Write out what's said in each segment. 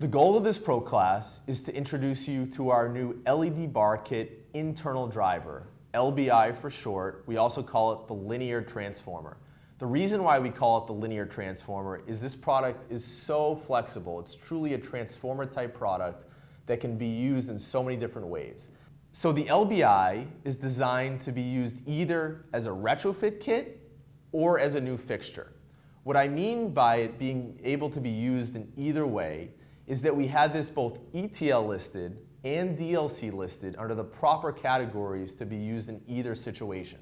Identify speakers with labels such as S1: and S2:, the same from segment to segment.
S1: The goal of this ProClass is to introduce you to our new LED bar kit internal driver, LBI for short. We also call it the linear transformer. The reason why we call it the linear transformer is this product is so flexible. It's truly a transformer type product that can be used in so many different ways. So the LBI is designed to be used either as a retrofit kit or as a new fixture. What I mean by it being able to be used in either way is that we had this both ETL listed and DLC listed under the proper categories to be used in either situation.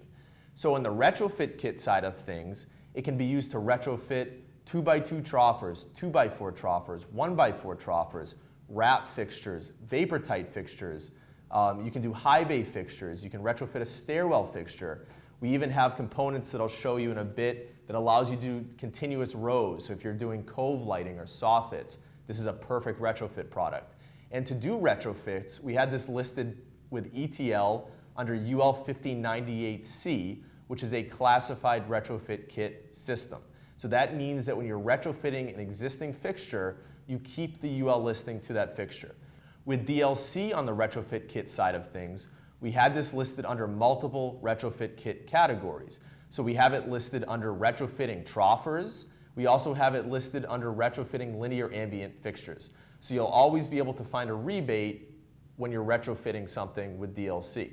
S1: So in the retrofit kit side of things, it can be used to retrofit 2x2 troughers, 2x4 troughers, 1x4 troughers, wrap fixtures, vapor tight fixtures. You can do high bay fixtures. You can retrofit a stairwell fixture. We even have components that I'll show you in a bit that allows you to do continuous rows. So if you're doing cove lighting or soffits, this is a perfect retrofit product. And to do retrofits, we had this listed with ETL under UL 1598C, which is a classified retrofit kit system. So that means that when you're retrofitting an existing fixture, you keep the UL listing to that fixture. With DLC on the retrofit kit side of things, we had this listed under multiple retrofit kit categories. So we have it listed under retrofitting troughers. We also have it listed under retrofitting linear ambient fixtures. So you'll always be able to find a rebate when you're retrofitting something with DLC.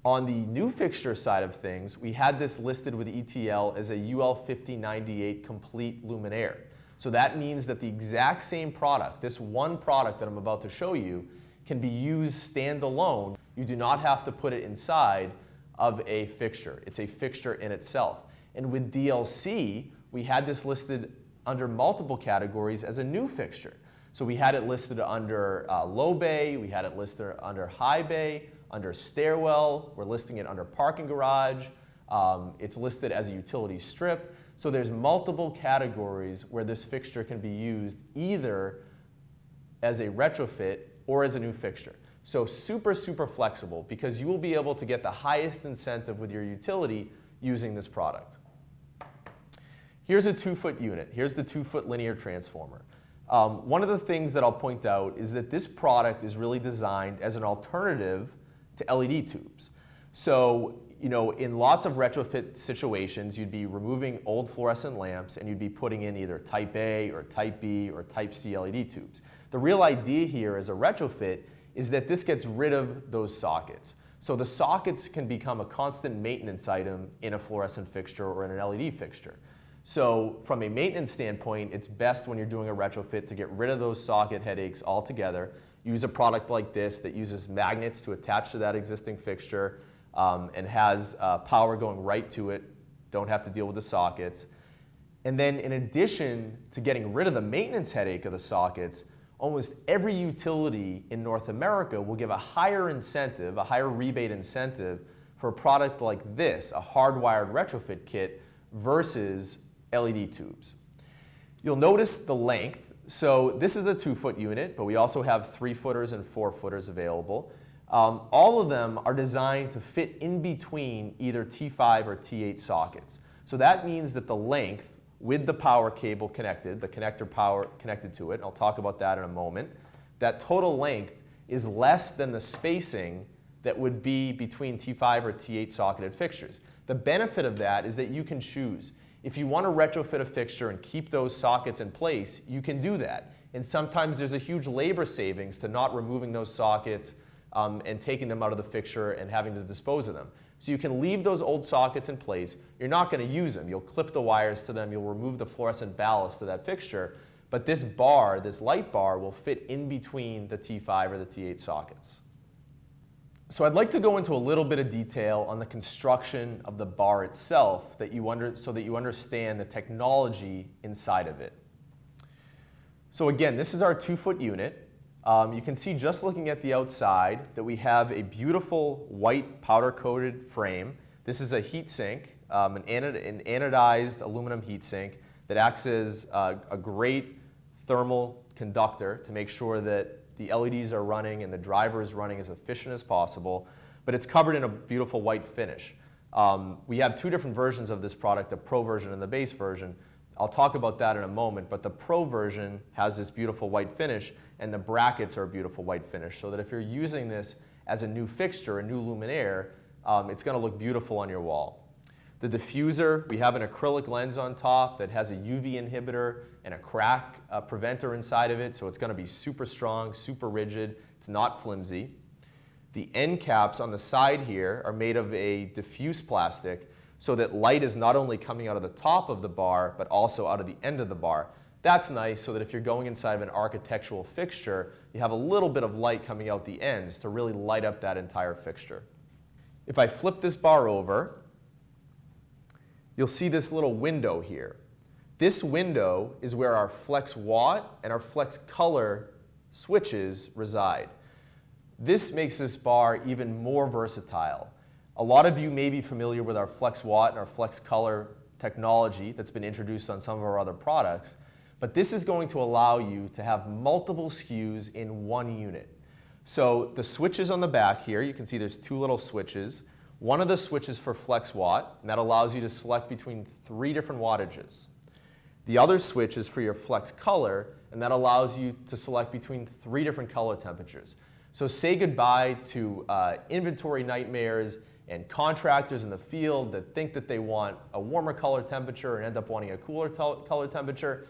S1: On the new fixture side of things, we had this listed with ETL as a UL 5098 complete luminaire. So that means that the exact same product, this one product that I'm about to show you, can be used standalone. You do not have to put it inside of a fixture. It's a fixture in itself. And with DLC, we had this listed under multiple categories as a new fixture. So we had it listed under low bay, we had it listed under high bay, under stairwell, we're listing it under parking garage, it's listed as a utility strip. So there's multiple categories where this fixture can be used either as a retrofit or as a new fixture. So super, super flexible because you will be able to get the highest incentive with your utility using this product. Here's a 2-foot unit. Here's the 2-foot linear transformer. One of the things that I'll point out is that this product is really designed as an alternative to LED tubes. So, in lots of retrofit situations, you'd be removing old fluorescent lamps and you'd be putting in either type A or type B or type C LED tubes. The real idea here as a retrofit is that this gets rid of those sockets. So the sockets can become a constant maintenance item in a fluorescent fixture or in an LED fixture. So from a maintenance standpoint, it's best when you're doing a retrofit to get rid of those socket headaches altogether. Use a product like this that uses magnets to attach to that existing fixture and has power going right to it. Don't have to deal with the sockets. And then in addition to getting rid of the maintenance headache of the sockets, almost every utility in North America will give a higher incentive, a higher rebate incentive for a product like this, a hardwired retrofit kit versus LED tubes. You'll notice the length. So this is a 2-foot unit, but we also have 3-footers and 4-footers available. All of them are designed to fit in between either T5 or T8 sockets. So that means that the length with the power cable connected, the connector power connected to it, and I'll talk about that in a moment, that total length is less than the spacing that would be between T5 or T8 socketed fixtures. The benefit of that is that you can choose. If you want to retrofit a fixture and keep those sockets in place, you can do that. And sometimes there's a huge labor savings to not removing those sockets and taking them out of the fixture and having to dispose of them. So you can leave those old sockets in place. You're not going to use them. You'll clip the wires to them. You'll remove the fluorescent ballast to that fixture. But this bar, this light bar, will fit in between the T5 or the T8 sockets. So I'd like to go into a little bit of detail on the construction of the bar itself so that you understand the technology inside of it. So again, this is our 2-foot unit. You can see just looking at the outside that we have a beautiful white powder-coated frame. This is a heat sink, an anodized aluminum heat sink that acts as a great thermal conductor to make sure that the LEDs are running and the driver is running as efficient as possible, but it's covered in a beautiful white finish. We have 2 different versions of this product, the Pro version and the base version. I'll talk about that in a moment, but the Pro version has this beautiful white finish, and the brackets are a beautiful white finish, so that if you're using this as a new fixture, a new luminaire, it's going to look beautiful on your wall. The diffuser, we have an acrylic lens on top that has a UV inhibitor and a crack preventer inside of it, so it's going to be super strong, super rigid. It's not flimsy. The end caps on the side here are made of a diffuse plastic so that light is not only coming out of the top of the bar, but also out of the end of the bar. That's nice so that if you're going inside of an architectural fixture, you have a little bit of light coming out the ends to really light up that entire fixture. If I flip this bar over, you'll see this little window here. This window is where our flex watt and our flex color switches reside. This makes this bar even more versatile. A lot of you may be familiar with our flex watt and our flex color technology that's been introduced on some of our other products, but this is going to allow you to have multiple SKUs in one unit. So the switches on the back here, you can see there's two little switches. One of the switches for flex watt, and that allows you to select between 3 different wattages. The other switch is for your flex color, and that allows you to select between 3 different color temperatures. So say goodbye to inventory nightmares and contractors in the field that think that they want a warmer color temperature and end up wanting a cooler color temperature.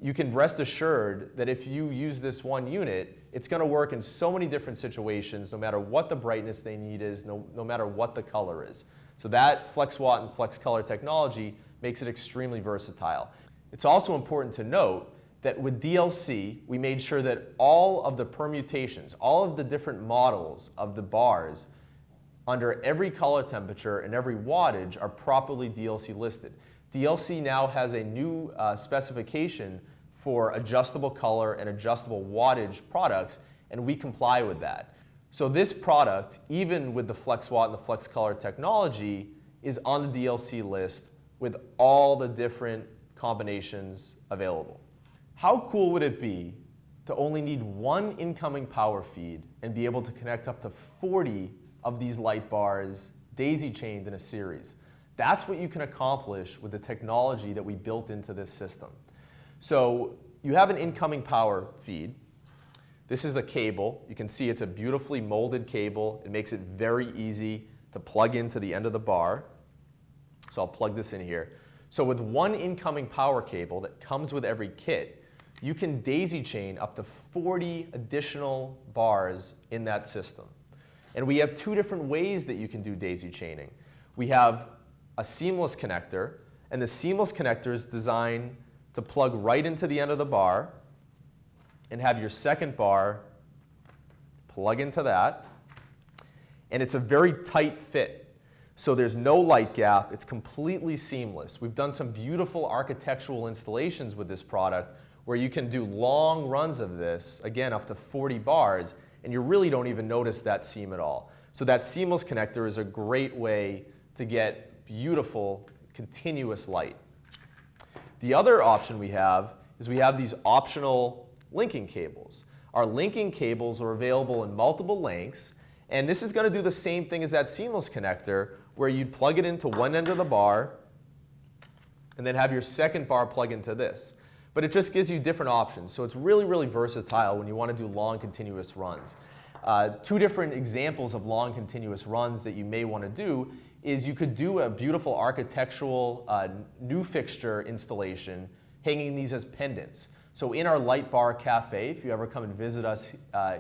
S1: You can rest assured that if you use this one unit, it's going to work in so many different situations, no matter what the brightness they need is, no matter what the color is. So that flex watt and flex color technology makes it extremely versatile. It's also important to note that with DLC, we made sure that all of the permutations, all of the different models of the bars under every color temperature and every wattage are properly DLC listed. DLC now has a new specification for adjustable color and adjustable wattage products, and we comply with that. So this product, even with the flex watt and the flex color technology, is on the DLC list with all the different combinations available. How cool would it be to only need one incoming power feed and be able to connect up to 40 of these light bars daisy-chained in a series? That's what you can accomplish with the technology that we built into this system. So you have an incoming power feed. This is a cable. You can see it's a beautifully molded cable. It makes it very easy to plug into the end of the bar. So I'll plug this in here. So with one incoming power cable that comes with every kit, you can daisy chain up to 40 additional bars in that system. And we have 2 different ways that you can do daisy chaining. We have a seamless connector, and the seamless connector is designed to plug right into the end of the bar and have your second bar plug into that. And it's a very tight fit. So there's no light gap. It's completely seamless. We've done some beautiful architectural installations with this product where you can do long runs of this, again, up to 40 bars, and you really don't even notice that seam at all. So that seamless connector is a great way to get beautiful, continuous light. The other option we have is we have these optional linking cables. Our linking cables are available in multiple lengths, and this is going to do the same thing as that seamless connector, where you'd plug it into one end of the bar and then have your second bar plug into this. But it just gives you different options, so it's really, really versatile when you want to do long continuous runs. 2 different examples of long continuous runs that you may want to do is you could do a beautiful architectural new fixture installation hanging these as pendants. So in our Light Bar Cafe, if you ever come and visit us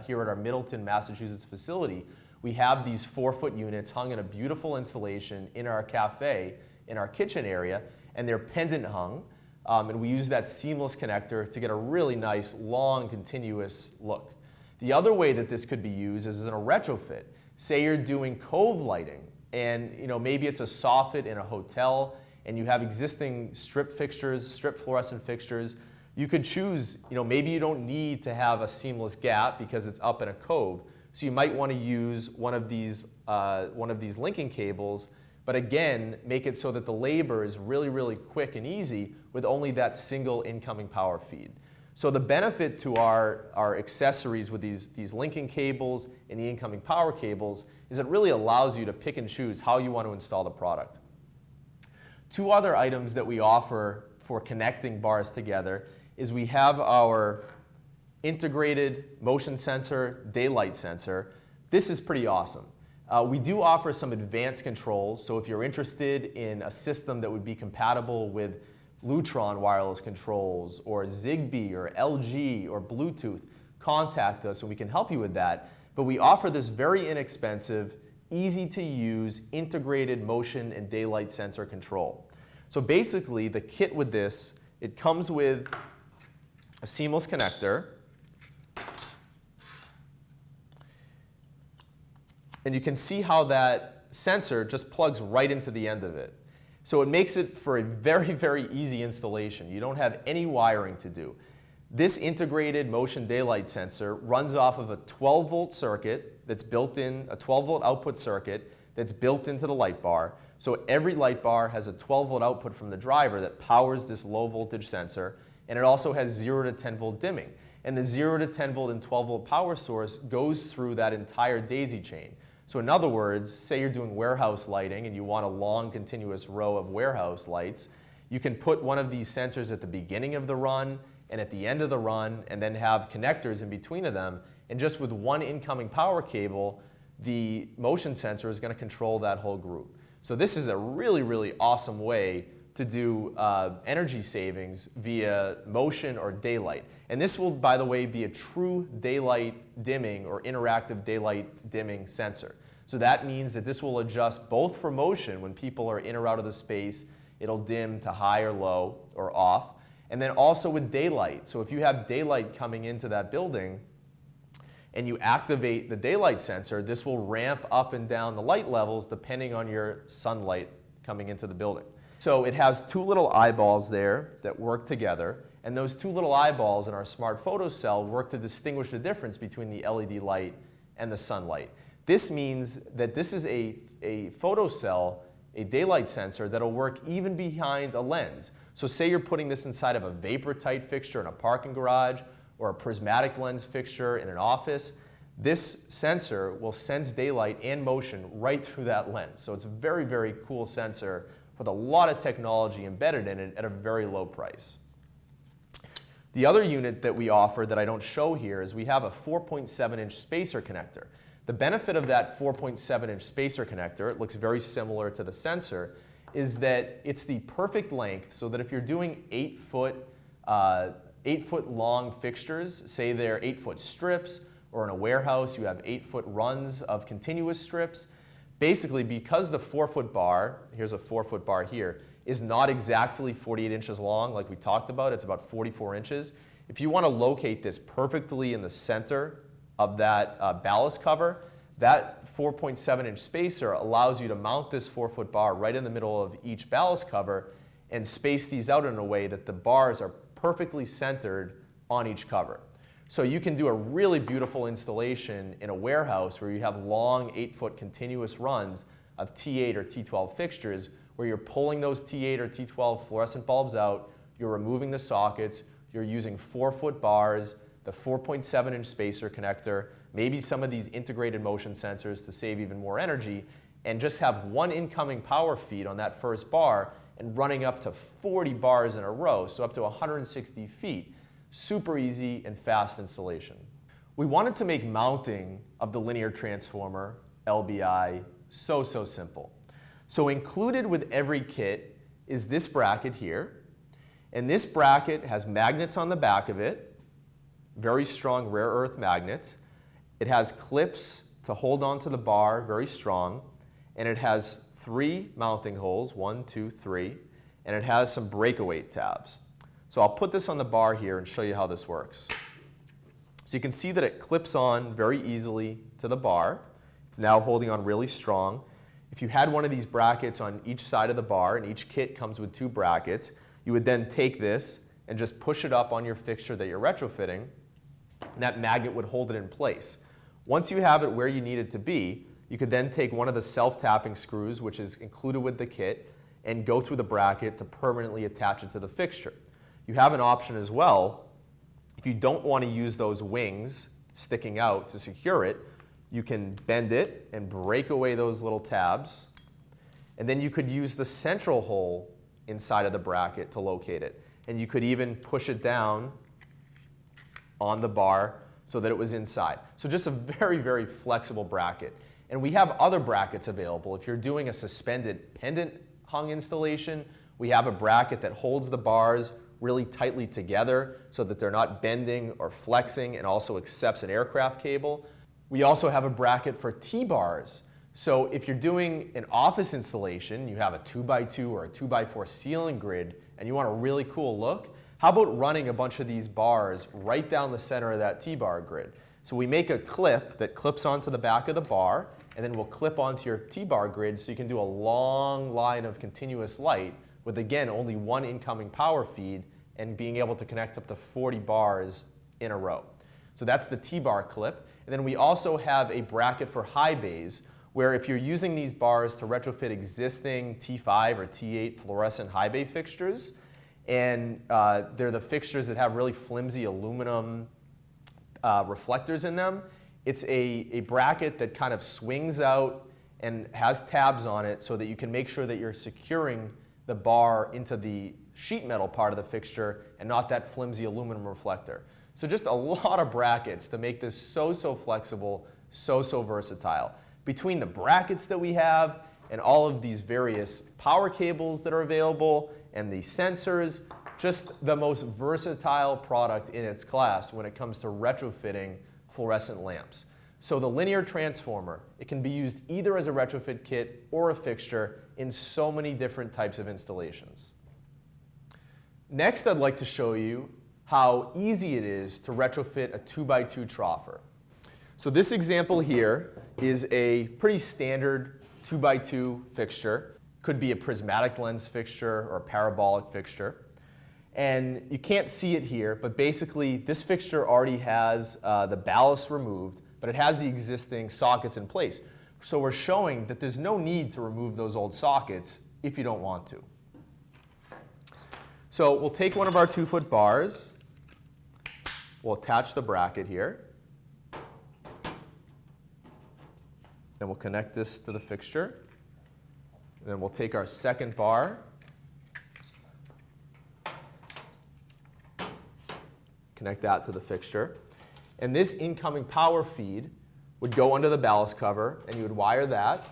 S1: here at our Middleton, Massachusetts facility, we have these 4-foot units hung in a beautiful installation in our cafe, in our kitchen area, and they're pendant hung. And we use that seamless connector to get a really nice, long, continuous look. The other way that this could be used is in a retrofit. Say you're doing cove lighting, and maybe it's a soffit in a hotel, and you have existing strip fixtures, strip fluorescent fixtures. You could choose, maybe you don't need to have a seamless gap because it's up in a cove. So you might want to use one of these linking cables, but again, make it so that the labor is really, really quick and easy with only that single incoming power feed. So the benefit to our accessories with these linking cables and the incoming power cables is it really allows you to pick and choose how you want to install the product. 2 other items that we offer for connecting bars together is we have our integrated motion sensor, daylight sensor. This is pretty awesome. We do offer some advanced controls, so if you're interested in a system that would be compatible with Lutron wireless controls or Zigbee or LG or Bluetooth, contact us and we can help you with that. But we offer this very inexpensive, easy to use, integrated motion and daylight sensor control. So basically the kit with this, it comes with a seamless connector. And you can see how that sensor just plugs right into the end of it. So it makes it for a very, very easy installation. You don't have any wiring to do. This integrated motion daylight sensor runs off of a 12-volt circuit that's built in, a 12-volt output circuit that's built into the light bar. So every light bar has a 12-volt output from the driver that powers this low-voltage sensor, and it also has 0 to 10-volt dimming. And the 0 to 10-volt and 12-volt power source goes through that entire daisy chain. So in other words, say you're doing warehouse lighting and you want a long continuous row of warehouse lights, you can put one of these sensors at the beginning of the run and at the end of the run and then have connectors in between of them, and just with one incoming power cable, the motion sensor is going to control that whole group. So this is a really, really awesome way to do energy savings via motion or daylight. And this will, by the way, be a true daylight dimming or interactive daylight dimming sensor. So that means that this will adjust both for motion when people are in or out of the space, it'll dim to high or low or off, and then also with daylight. So if you have daylight coming into that building and you activate the daylight sensor, this will ramp up and down the light levels depending on your sunlight coming into the building. So it has two little eyeballs there that work together, and those two little eyeballs in our smart photo cell work to distinguish the difference between the LED light and the sunlight. This means that this is a photo cell, a daylight sensor that'll work even behind a lens. So say you're putting this inside of a vapor tight fixture in a parking garage or a prismatic lens fixture in an office, this sensor will sense daylight and motion right through that lens. So it's a very, very cool sensor with a lot of technology embedded in it at a very low price. The other unit that we offer that I don't show here is we have a 4.7-inch spacer connector. The benefit of that 4.7-inch spacer connector, it looks very similar to the sensor, is that it's the perfect length so that if you're doing 8-foot long fixtures, say they're 8-foot strips, or in a warehouse you have 8-foot runs of continuous strips, basically because the 4-foot bar, here's a 4-foot bar here, is not exactly 48 inches long like we talked about, it's about 44 inches. If you want to locate this perfectly in the center of that ballast cover, that 4.7-inch spacer allows you to mount this 4-foot bar right in the middle of each ballast cover and space these out in a way that the bars are perfectly centered on each cover. So you can do a really beautiful installation in a warehouse where you have long 8-foot continuous runs of T8 or T12 fixtures where you're pulling those T8 or T12 fluorescent bulbs out, you're removing the sockets, you're using 4-foot bars, the 4.7-inch spacer connector, maybe some of these integrated motion sensors to save even more energy, and just have one incoming power feed on that first bar and running up to 40 bars in a row, so up to 160 feet. Super easy and fast installation. We wanted to make mounting of the linear transformer, LBI, so simple. So included with every kit is this bracket here, and this bracket has magnets on the back of it, very strong rare earth magnets. It has clips to hold onto the bar, very strong, and it has 3 mounting holes, 1, 2, 3, and it has some breakaway tabs. So I'll put this on the bar here and show you how this works. So you can see that it clips on very easily to the bar. It's now holding on really strong. If you had one of these brackets on each side of the bar, and each kit comes with 2 brackets, you would then take this and just push it up on your fixture that you're retrofitting, and that magnet would hold it in place. Once you have it where you need it to be, you could then take one of the self-tapping screws, which is included with the kit, and go through the bracket to permanently attach it to the fixture. You have an option as well, if you don't want to use those wings sticking out to secure it, you can bend it and break away those little tabs, and then you could use the central hole inside of the bracket to locate it. And you could even push it down on the bar so that it was inside. So just a very, very flexible bracket. And we have other brackets available. If you're doing a suspended pendant hung installation, we have a bracket that holds the bars really tightly together so that they're not bending or flexing, and also accepts an aircraft cable. We also have a bracket for T-bars. So if you're doing an office installation, you have a 2x2 or a 2x4 ceiling grid, and you want a really cool look, how about running a bunch of these bars right down the center of that T-bar grid? So we make a clip that clips onto the back of the bar, and then we'll clip onto your T-bar grid so you can do a long line of continuous light with, again, only one incoming power feed and being able to connect up to 40 bars in a row. So that's the T-bar clip. And then we also have a bracket for high bays, where if you're using these bars to retrofit existing T5 or T8 fluorescent high bay fixtures, and they're the fixtures that have really flimsy aluminum reflectors in them, it's a bracket that kind of swings out and has tabs on it so that you can make sure that you're securing the bar into the sheet metal part of the fixture and not that flimsy aluminum reflector. So just a lot of brackets to make this so flexible, so versatile. Between the brackets that we have and all of these various power cables that are available and the sensors, just the most versatile product in its class when it comes to retrofitting fluorescent lamps. So the linear transformer, it can be used either as a retrofit kit or a fixture in so many different types of installations. Next, I'd like to show you how easy it is to retrofit a 2x2 troffer. So this example here is a pretty standard 2x2 fixture. Could be a prismatic lens fixture or a parabolic fixture. And you can't see it here, but basically this fixture already has the ballast removed, but it has the existing sockets in place. So we're showing that there's no need to remove those old sockets if you don't want to. So we'll take one of our 2-foot bars, we'll attach the bracket here, then we'll connect this to the fixture. Then we'll take our second bar, connect that to the fixture. And this incoming power feed would go under the ballast cover, and you would wire that.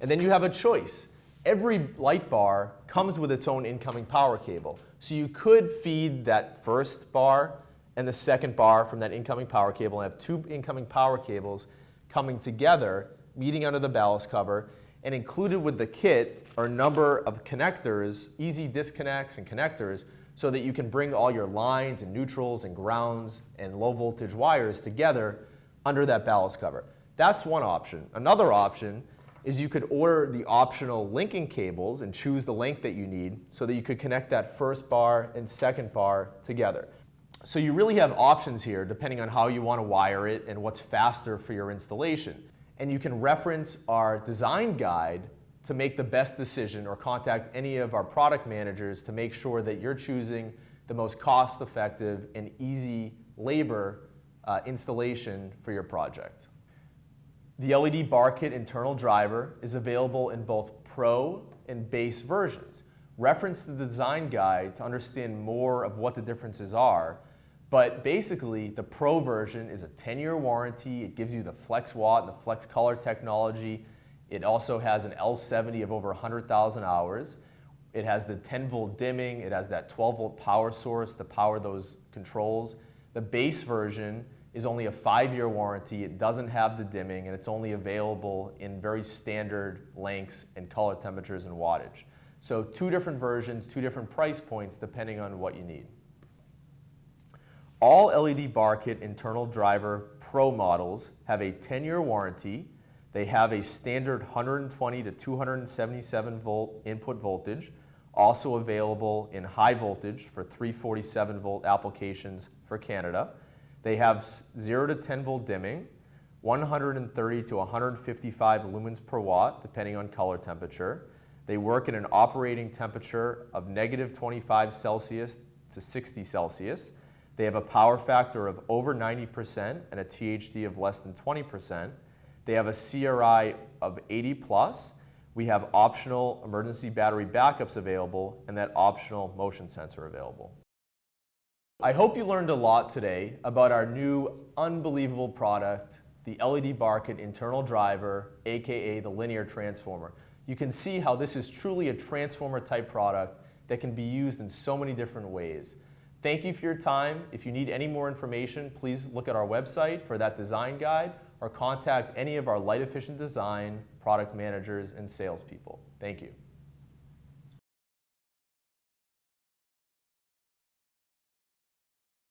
S1: And then you have a choice. Every light bar comes with its own incoming power cable. So you could feed that first bar and the second bar from that incoming power cable and have 2 incoming power cables coming together, meeting under the ballast cover. And included with the kit are a number of connectors, easy disconnects and connectors, so that you can bring all your lines and neutrals and grounds and low voltage wires together under that ballast cover. That's one option. Another option is you could order the optional linking cables and choose the length that you need so that you could connect that first bar and second bar together. So you really have options here depending on how you want to wire it and what's faster for your installation. And you can reference our design guide to make the best decision, or contact any of our product managers to make sure that you're choosing the most cost-effective and easy labor installation for your project. The LED bar kit internal driver is available in both Pro and Base versions. Reference the design guide to understand more of what the differences are. But basically, the Pro version is a 10-year warranty. It gives you the flex watt and the flex color technology. It also has an L70 of over 100,000 hours. It has the 10-volt dimming. It has that 12-volt power source to power those controls. The Base version is only a 5-year warranty. It doesn't have the dimming, and it's only available in very standard lengths and color temperatures and wattage. So 2 different versions, 2 different price points depending on what you need. All LED bar kit internal driver Pro models have a 10-year warranty. They have a standard 120 to 277 volt input voltage, also available in high voltage for 347 volt applications for Canada. They have 0 to 10 volt dimming, 130 to 155 lumens per watt, depending on color temperature. They work at an operating temperature of -25 Celsius to 60 Celsius. They have a power factor of over 90% and a THD of less than 20%. They have a CRI of 80+, We have optional emergency battery backups available and that optional motion sensor available. I hope you learned a lot today about our new unbelievable product, the LED bar kit internal driver, aka the linear transformer. You can see how this is truly a transformer type product that can be used in so many different ways. Thank you for your time. If you need any more information, please look at our website for that design guide or contact any of our light efficient design, product managers, and salespeople. Thank you.